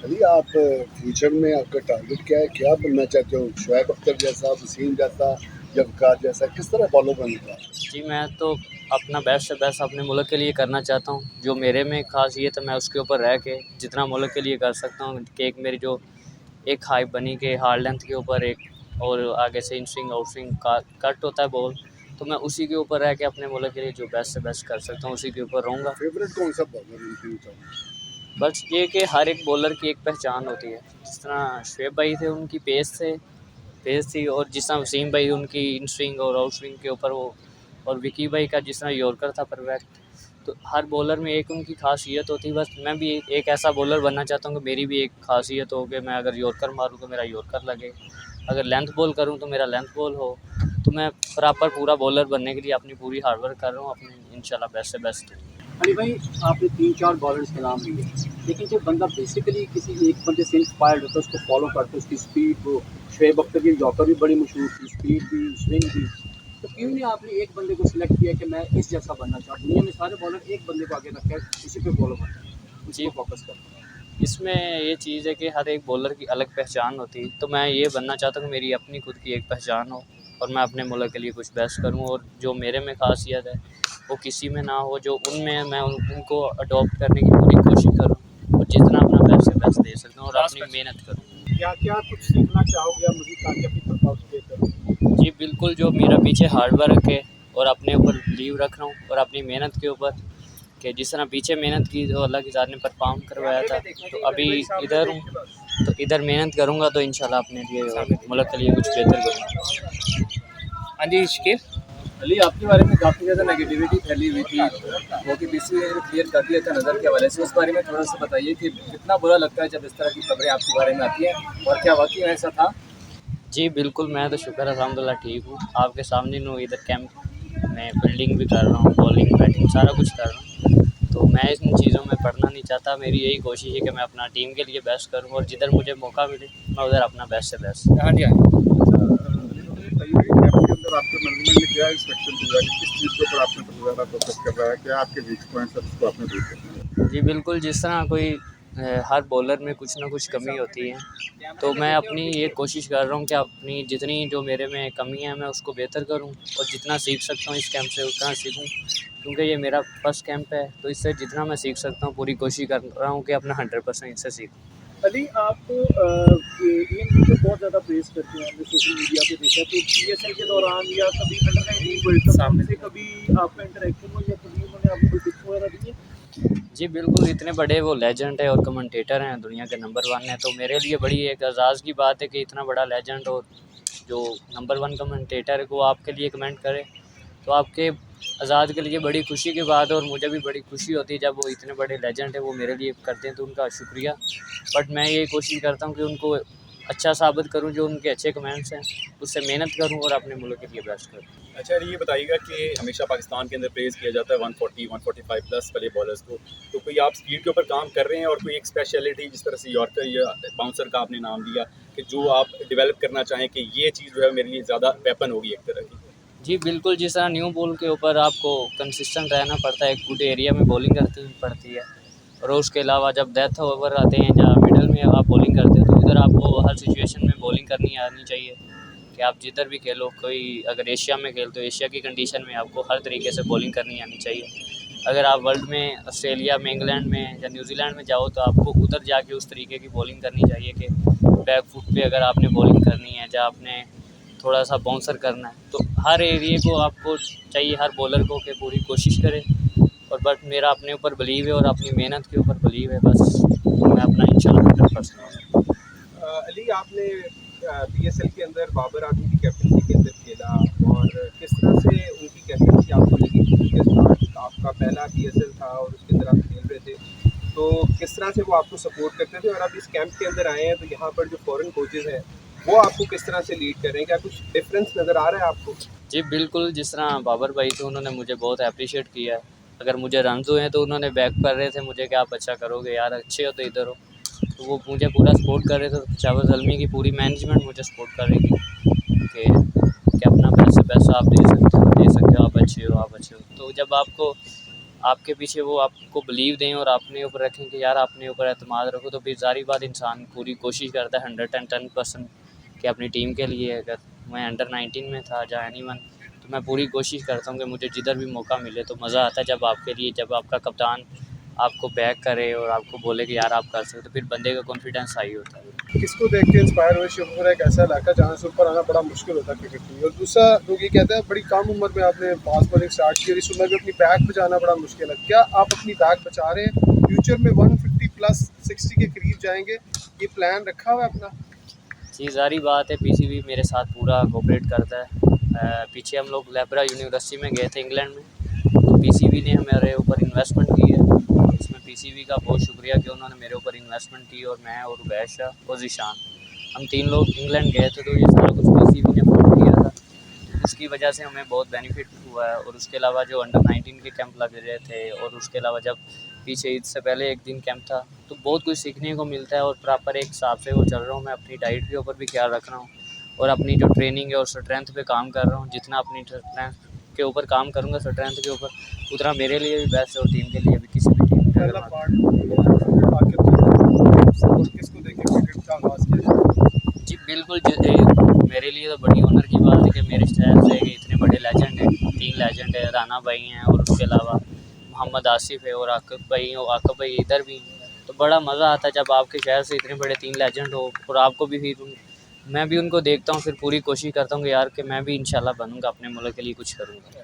अली आप फ्यूचर में आपका टारगेट क्या है? क्या बनना चाहते हो? शोएब अख्तर जैसा, वसीम जैसा या वकार जैसा? किस तरह बॉलर बनना है? जी, मैं तो अपना बेस्ट से बेस्ट अपने मुल्क के लिए करना चाहता हूँ। जो मेरे में ख़ासियत है मैं उसके ऊपर रह के जितना मुल्क के लिए कर सकता हूँ कि एक मेरी जो एक हाइप बनी कि हार्ड लेंथ के ऊपर एक और आगे से इन स्विंग आउट स्विंग का कट होता है बॉल, तो मैं उसी के ऊपर रह के अपने मुल्क के लिए जो बेस्ट से बेस्ट कर सकता हूँ उसी के ऊपर रहूँगा। फेवरेट कौन सा बॉलर इन फ्यूचर? बस ये कि हर एक बॉलर की एक पहचान होती है। जिस तरह शुएब भाई थे उनकी पेस थी, और जिस तरह वसीम भाई उनकी इन स्विंग और आउट स्विंग के ऊपर वो, और विकी भाई का जिस तरह यॉर्कर था परफेक्ट। तो हर बॉलर में एक उनकी खासियत होती है। बस मैं भी एक ऐसा बॉलर बनना चाहता हूँ कि मेरी भी एक खासियत हो कि मैं अगर यॉर्कर मारूँ तो मेरा यॉर्कर लगे, अगर लेंथ बॉल करूँ तो मेरा लेंथ बॉल हो। तो मैं प्रॉपर पूरा बॉलर बनने के लिए अपनी पूरी हार्ड वर्क कर रहा हूँ, अपने इंशाल्लाह बेस्ट से बेस्ट। अली भाई, आपने 3-4 बॉलर्स के नाम लिए, लेकिन जब बंदा बेसिकली किसी एक बंदे से इंस्पायर्ड होता है, उसको फॉलो करता है, उसकी स्पीड को, शुएब अख्तर की यॉर्कर भी बड़ी मशहूर थी, स्पीड भी, स्विंग भी, तो क्यों नहीं आपने एक बंदे को सिलेक्ट किया कि मैं इस जैसा बनना चाहता हूँ? दुनिया में सारे बॉलर एक बंदे को आगे रखकर उसी पे फॉलो करते हैं, उसी जी, को फोकस करते हैं। इसमें ये चीज़ है कि हर एक बॉलर की अलग पहचान होती है, तो मैं ये बनना चाहता हूँ कि मेरी अपनी खुद की एक पहचान हो और मैं अपने मुल्क के लिए कुछ बेस्ट करूँ, और जो मेरे में खासियत है वो किसी में ना हो, जो उनमें मैं उनको अडॉप्ट करने की पूरी कोशिश करूँ और जितना अपना बेस्ट से बेस्ट दे सकता हूँ और अपनी मेहनत करूँ। क्या क्या कुछ सीखना चाहोगे आप मुझे कामयाबी तरफ उसके तरफ? जी बिल्कुल, जो मेरा पीछे हार्ड वर्क है और अपने ऊपर बिलीव रख रहा हूँ और अपनी मेहनत के ऊपर, कि जिस तरह पीछे मेहनत की तो अल्लाह की ज़ात ने परफॉर्म करवाया था, तो अभी इधर हूँ, तो इधर मेहनत करूँगा तो इंशाल्लाह अपने लिए और मुल्क के लिए कुछ बेहतर करूँगा। हाँ जी शकील। अली, आपके बारे में काफ़ी ज़्यादा नेगेटिविटी फैली हुई थी, वो कि बीसीसीआई ने क्लियर कर दिया था नज़र के हवाले से, उस बारे में थोड़ा सा बताइए कि कितना बुरा लगता है जब इस तरह की खबरें आपके बारे में आती हैं, और क्या वाकई में ऐसा था? जी बिल्कुल, मैं तो शुक्र अल्हम्दुलिल्लाह ठीक हूँ। आपके सामने हूँ, इधर कैंप में फील्डिंग भी कर रहा हूँ, बॉलिंग बैटिंग सारा कुछ कर रहा हूँ। तो मैं इन चीज़ों में पढ़ना नहीं चाहता। मेरी यही कोशिश है कि मैं अपना टीम के लिए बेस्ट करूँ और जिधर मुझे मौका मिले मैं उधर अपना बेस्ट से बेस्ट। हाँ जी, हाँ जी। अंदर आपके मैनेजमेंट ने क्या इंस्ट्रक्शन दिया कि किस चीज़ के ऊपर आपने सबसे ज़्यादा फोकस कर रहा है? क्या आपके वीक पॉइंट्स है जिसको आपने दूर करना है? जी बिल्कुल, जिस तरह कोई हर बॉलर में कुछ ना कुछ कमी होती है, तो मैं अपनी ये कोशिश कर रहा हूँ कि अपनी जितनी जो मेरे में कमी है मैं उसको बेहतर करूँ और जितना सीख सकता हूँ इस कैंप से उतना सीखूँ, क्योंकि ये मेरा फर्स्ट कैंप है। तो इससे जितना मैं सीख सकता हूँ पूरी कोशिश कर रहा हूँ कि अपना 100% इससे सीखूँ। अली, आप टीम को बहुत ज़्यादा प्रेस करते हैं, हमने सोशल मीडिया पे देखा, तो पीएसएल के दौरान या कभी अंडर-19 वर्ल्ड कप सामने से कभी आपका इंटरेक्शन हुआ या कभी उन्होंने आपको कोई टिप्स वगैरह दी है? जी बिल्कुल, इतने बड़े वो लेजेंड है और कमेंटेटर हैं, दुनिया के नंबर 1 हैं, तो मेरे लिए बड़ी एक एज़ाज़ की बात है कि इतना बड़ा लेजेंड और जो नंबर 1 कमेंटेटर है वो आपके लिए कमेंट करे, तो आपके आज़ाद के लिए बड़ी खुशी की बात है और मुझे भी बड़ी खुशी होती है जब वो इतने बड़े लेजेंड है वो मेरे लिए करते हैं, तो उनका शुक्रिया। बट मैं ये कोशिश करता हूँ कि उनको अच्छा साबित करूँ, जो उनके अच्छे कमेंट्स हैं उससे मेहनत करूँ और अपने मुल्क के लिए बेस्ट करूँ। अच्छा, ये बताइएगा कि हमेशा पाकिस्तान के अंदर प्रेज़ किया जाता है 140 145 प्लस वाले बॉलर्स को, तो कोई आप स्पीड के ऊपर काम कर रहे हैं और कोई एक स्पेशलिटी जिस तरह से यॉर्कर या बाउंसर का आपने नाम लिया कि जो आप डेवलप करना चाहें कि ये चीज़ जो है मेरे लिए ज़्यादा वेपन होगी एक तरह की? जी बिल्कुल, जिस तरह न्यू बॉल के ऊपर आपको कंसिस्टेंट रहना पड़ता है, एक गुड एरिया में बॉलिंग करती पड़ती है, और उसके अलावा जब डेथ ओवर आते हैं जहाँ मिडल में आप बॉलिंग करते हो तो उधर आपको हर सिचुएशन में बॉलिंग करनी आनी चाहिए, कि आप जिधर भी खेलो, कोई अगर एशिया में खेलते हो एशिया की कंडीशन में आपको हर तरीके से बॉलिंग करनी आनी चाहिए। अगर आप वर्ल्ड में ऑस्ट्रेलिया में, इंग्लैंड में या न्यूजीलैंड में जाओ तो आपको उधर जाके उस तरीके की बॉलिंग करनी चाहिए कि बैक फुट पे अगर आपने बॉलिंग करनी है या आपने थोड़ा सा बाउंसर करना है, तो हर एरिए को आपको चाहिए, हर बॉलर को कि पूरी कोशिश करे। और बट मेरा अपने ऊपर बिलीव है और अपनी मेहनत के ऊपर बिलीव है, बस मैं अपना इंशाल्लाह 100% अली, आपने पीएसएल के अंदर बाबर आजम की कैप्टनसी के अंदर खेला, और किस तरह से उनकी कैप्टनसी आपको लगी? क्योंकि स्टार्ट आपका पहला पीएसएल था और उसके अंदर आप खेल रहे थे, तो किस तरह से वो आपको सपोर्ट करते थे? और आप इस कैंप के अंदर आए हैं तो यहाँ पर जो फॉरेन कोचेज़ हैं वो आपको किस तरह से लीड कर रहे हैं? क्या कुछ डिफरेंस नज़र आ रहा है आपको? जी बिल्कुल, जिस तरह बाबर भाई थे उन्होंने मुझे बहुत अप्रिशिएट किया है। अगर मुझे रन्स हुए हैं तो उन्होंने बैक कर रहे थे मुझे कि आप अच्छा करोगे यार, अच्छे हो तो इधर हो, तो वो मुझे पूरा सपोर्ट कर रहे थे। शाहबाज ज़ल्मी की पूरी मैनेजमेंट मुझे सपोर्ट कर रही थी कि अपना बेस्ट से बेस्ट आप दे सकते हो, आप अच्छे हो, आप अच्छे हो। तो जब आपको आपके पीछे वो आपको बिलीव दें और अपने ऊपर रखें कि यार अपने ऊपर एतमाद रखो, तो फिर सारी बात इंसान पूरी कोशिश करता है 110% कि अपनी टीम के लिए। अगर मैं अंडर-19 में था या एनीवन, तो मैं पूरी कोशिश करता हूँ कि मुझे जिधर भी मौका मिले, तो मज़ा आता है जब आपके लिए, जब आपका कप्तान आपको बैक करे और आपको बोले कि यार आप कर सकते हो, तो फिर बंदे का कॉन्फिडेंस हाई होता है। किसको देख के इंस्पायर हुए? शिवपुरा एक ऐसा इलाका जहाँ से ऊपर आना बड़ा मुश्किल होता है क्रिकेट में, और दूसरा लोग ये कहते हैं बड़ी कम उम्र में आपने फास्ट बॉलिंग स्टार्ट की और इस उम्र में अपनी बैक बचाना बड़ा मुश्किल है। क्या आप अपनी बैक बचा रहे हैं? फ्यूचर में 150 प्लस 60 के करीब जाएंगे, ये प्लान रखा हुआ है अपना? जी, ज़ाहिर बात है, पीसीबी मेरे साथ पूरा कोऑपरेट करता है। पीछे हम लोग लेब्रा यूनिवर्सिटी में गए थे इंग्लैंड में, तो पीसीबी ने हमारे ऊपर इन्वेस्टमेंट की है। इसमें पीसीबी का बहुत शुक्रिया कि उन्होंने मेरे ऊपर इन्वेस्टमेंट की, और मैं और उबैद शाह और ज़ीशान, हम 3 लोग इंग्लैंड गए थे, तो ये सारा कुछ पीसीबी ने फंड किया था। उसकी वजह से हमें बहुत बेनिफिट हुआ है। और उसके अलावा जो अंडर-19 के कैंप लग रहे थे, और उसके अलावा जब पीछे ईद से पहले एक दिन कैंप था, तो बहुत कुछ सीखने को मिलता है और प्रॉपर एक हिसाब से वो चल रहा हूँ। मैं अपनी डाइट के ऊपर भी ख्याल रख रहा हूँ और अपनी जो ट्रेनिंग है और स्ट्रेंथ पे काम कर रहा हूँ। जितना अपनी स्ट्रेंथ के ऊपर काम करूँगा, स्ट्रेंथ के ऊपर, उतना मेरे लिए भी बेस्ट है और टीम के लिए भी, किसी भी टीम के पहला लिए। पार्ट आखिर किसको देख के क्रिकेट का आगाज़ किया? जी बिल्कुल, मेरे लिए तो बड़ी ऑनर की बात है कि मेरे शहर से इतने बड़े लेजेंड हैं, 3 लेजेंड है, राना भाई हैं और उसके अलावा मोहम्मद आसिफ है और आकिब भाई इधर भी हैं। तो बड़ा मज़ा आता है जब आपके शहर से इतने बड़े 3 लेजेंड हो, और आपको भी फिर मैं भी उनको देखता हूँ, फिर पूरी कोशिश करता हूँ कि यार कि मैं भी इंशाल्लाह बनूँगा, अपने मुल्क के लिए कुछ करूँगा।